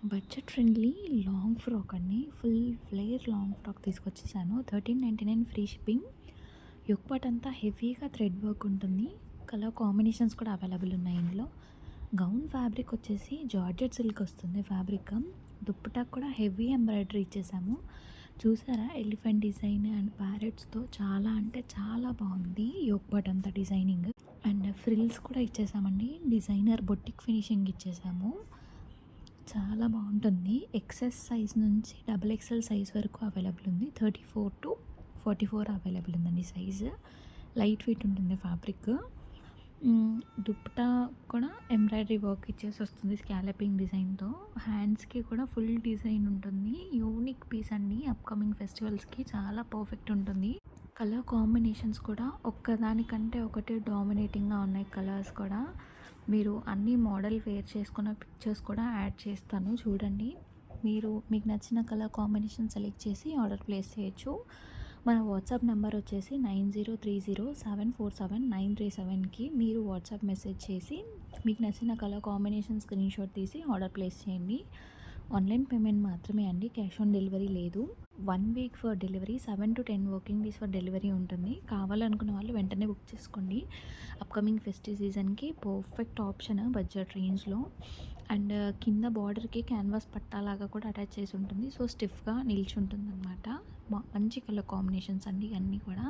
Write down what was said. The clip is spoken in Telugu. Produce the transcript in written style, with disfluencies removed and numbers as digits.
బడ్జెట్ ఫ్రెండ్లీ లాంగ్ ఫ్రాక్ అండి. ఫుల్ ఫ్లేర్ లాంగ్ ఫ్రాక్ తీసుకొచ్చేసాను. 1399 ఫ్రీ షిప్పింగ్. యోక్ పార్ట్ అంతా హెవీగా థ్రెడ్ వర్క్ ఉంటుంది. కలర్ కాంబినేషన్స్ కూడా అవైలబుల్ ఉన్నాయి ఇందులో. గౌన్ ఫ్యాబ్రిక్ వచ్చేసి జార్జెట్ సిల్క్ వస్తుంది ఫ్యాబ్రిక్. దుప్పటాకు కూడా హెవీ ఎంబ్రాయిడరీ ఇచ్చేసాము. చూసారా ఎలిఫెంట్ డిజైన్ అండ్ ప్యారెట్స్తో చాలా అంటే చాలా బాగుంది యోక్ పార్ట్ అంతా డిజైనింగ్. అండ్ ఫ్రిల్స్ కూడా ఇచ్చేసామండి. డిజైనర్ బొటిక్ ఫినిషింగ్ ఇచ్చేసాము. చాలా బాగుంటుంది. ఎక్సెస్ సైజ్ నుంచి డబుల్ ఎక్సెల్ సైజ్ వరకు అవైలబుల్ ఉంది. 34 to 44 అవైలబుల్ ఉందండి సైజు. లైట్ వెయిట్ ఉంటుంది ఫ్యాబ్రిక్. దుప్పటా కూడా ఎంబ్రాయిడరీ వర్క్ ఇచ్చేసి వస్తుంది స్కాలపింగ్ డిజైన్తో. హ్యాండ్స్కి కూడా ఫుల్ డిజైన్ ఉంటుంది. యూనిక్ పీస్ అండి. అప్కమింగ్ ఫెస్టివల్స్కి చాలా పర్ఫెక్ట్ ఉంటుంది. కలర్ కాంబినేషన్స్ కూడా ఒక్కదానికంటే ఒకటి డామినేటింగ్గా ఉన్నాయి. కలర్స్ కూడా మీరు అన్ని మోడల్ వేర్ చేసుకున్న పిక్చర్స్ కూడా యాడ్ చేస్తాను చూడండి. మీకు నచ్చిన కలర్ కాంబినేషన్ సెలెక్ట్ చేసి ఆర్డర్ ప్లేస్ చేయొచ్చు. మన వాట్సాప్ నెంబర్ వచ్చేసి 9030747937కి మీరు వాట్సాప్ మెసేజ్ చేసి మీకు నచ్చిన కలర్ కాంబినేషన్ స్క్రీన్ షాట్ తీసి ఆర్డర్ ప్లేస్ చేయండి. ఆన్లైన్ పేమెంట్ మాత్రమే అండి, క్యాష్ ఆన్ డెలివరీ లేదు. 1 week for delivery, 7 to 10 working days for delivery ఉంటుంది. కావాలనుకున్న వాళ్ళు వెంటనే బుక్ చేసుకోండి. అప్కమింగ్ ఫెస్టివ్ సీజన్కి పర్ఫెక్ట్ ఆప్షన్ బడ్జెట్ రేంజ్లో. అండ్ కింద బార్డర్కి క్యాన్వాస్ పట్టాలాగా కూడా అటాచ్ చేసి ఉంటుంది. సో స్టిఫ్గా నిల్చుంటుంది అనమాట. మంచి కలర్ కాంబినేషన్స్ అండి అన్నీ కూడా.